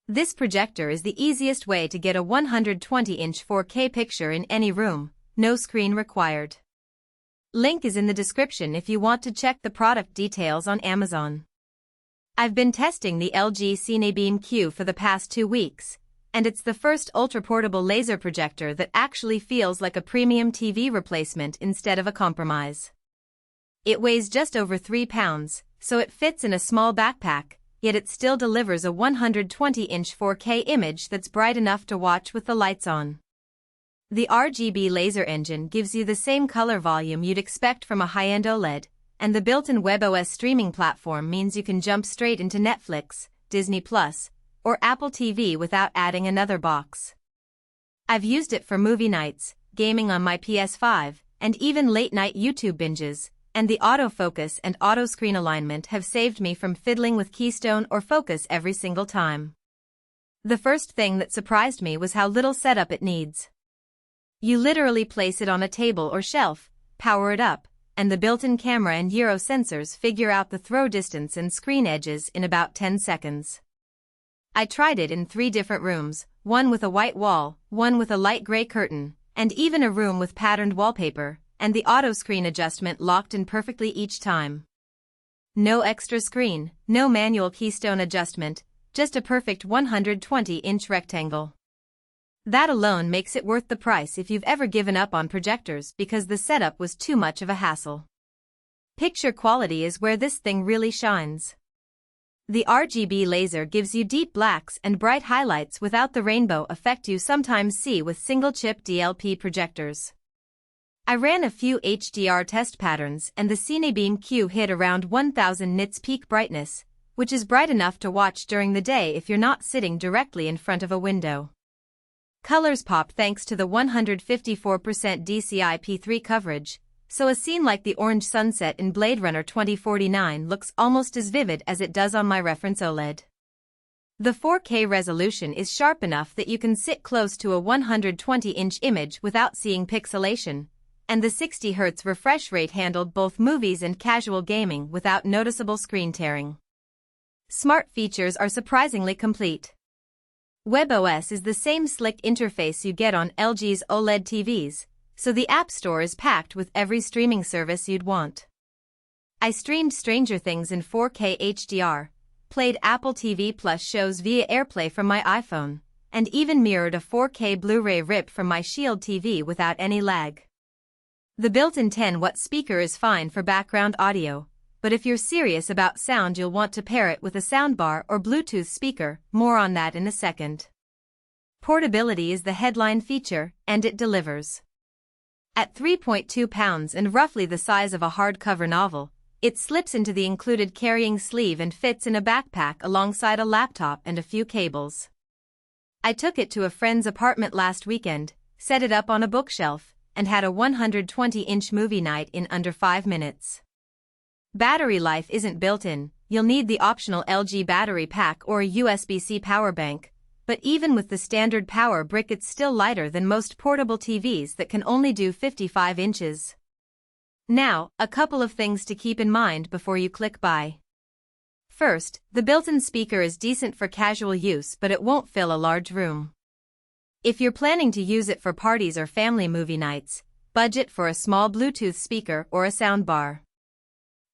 This projector is the easiest way to get a 120-inch 4K picture in any room, no screen required. Link is in the description if you want to check the product details on Amazon. I've been testing the LG CineBeam Q for the past 2 weeks, and it's the first ultra-portable laser projector that actually feels like a premium TV replacement instead of a compromise. It weighs just over 3 pounds, so it fits in a small backpack, yet it still delivers a 120-inch 4K image that's bright enough to watch with the lights on. The RGB laser engine gives you the same color volume you'd expect from a high-end OLED, and the built-in webOS streaming platform means you can jump straight into Netflix, Disney+, or Apple TV without adding another box. I've used it for movie nights, gaming on my PS5, and even late-night YouTube binges, and the autofocus and auto-screen alignment have saved me from fiddling with keystone or focus every single time. The first thing that surprised me was how little setup it needs. You literally place it on a table or shelf, power it up, and the built-in camera and gyro sensors figure out the throw distance and screen edges in about 10 seconds. I tried it in 3 different rooms, one with a white wall, one with a light gray curtain, and even a room with patterned wallpaper, and the auto-screen adjustment locked in perfectly each time. No extra screen, no manual keystone adjustment, just a perfect 120-inch rectangle. That alone makes it worth the price if you've ever given up on projectors because the setup was too much of a hassle. Picture quality is where this thing really shines. The RGB laser gives you deep blacks and bright highlights without the rainbow effect you sometimes see with single-chip DLP projectors. I ran a few HDR test patterns and the CineBeam Q hit around 1000 nits peak brightness, which is bright enough to watch during the day if you're not sitting directly in front of a window. Colors pop thanks to the 154% DCI-P3 coverage, so a scene like the orange sunset in Blade Runner 2049 looks almost as vivid as it does on my reference OLED. The 4K resolution is sharp enough that you can sit close to a 120-inch image without seeing pixelation, and the 60 Hz refresh rate handled both movies and casual gaming without noticeable screen tearing. Smart features are surprisingly complete. webOS is the same slick interface you get on LG's OLED TVs, so the App Store is packed with every streaming service you'd want. I streamed Stranger Things in 4K HDR, played Apple TV Plus shows via AirPlay from my iPhone, and even mirrored a 4K Blu-ray rip from my Shield TV without any lag. The built-in 10-watt speaker is fine for background audio, but if you're serious about sound you'll want to pair it with a soundbar or Bluetooth speaker, more on that in a second. Portability is the headline feature, and it delivers. At 3.2 pounds and roughly the size of a hardcover novel, it slips into the included carrying sleeve and fits in a backpack alongside a laptop and a few cables. I took it to a friend's apartment last weekend, set it up on a bookshelf, and had a 120-inch movie night in under 5 minutes. Battery life isn't built in, you'll need the optional LG battery pack or a USB-C power bank, but even with the standard power brick it's still lighter than most portable TVs that can only do 55 inches. Now, a couple of things to keep in mind before you click buy. First, the built-in speaker is decent for casual use but it won't fill a large room. If you're planning to use it for parties or family movie nights, budget for a small Bluetooth speaker or a soundbar.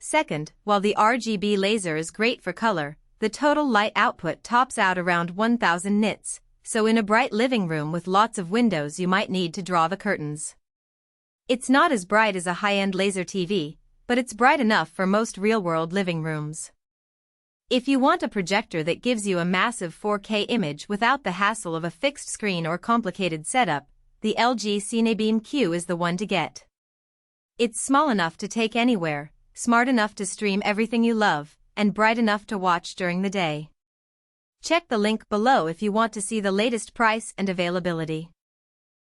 Second, while the RGB laser is great for color, the total light output tops out around 1000 nits, so in a bright living room with lots of windows you might need to draw the curtains. It's not as bright as a high-end laser TV, but it's bright enough for most real-world living rooms. If you want a projector that gives you a massive 4K image without the hassle of a fixed screen or complicated setup, the LG CineBeam Q is the one to get. It's small enough to take anywhere, smart enough to stream everything you love, and bright enough to watch during the day. Check the link below if you want to see the latest price and availability.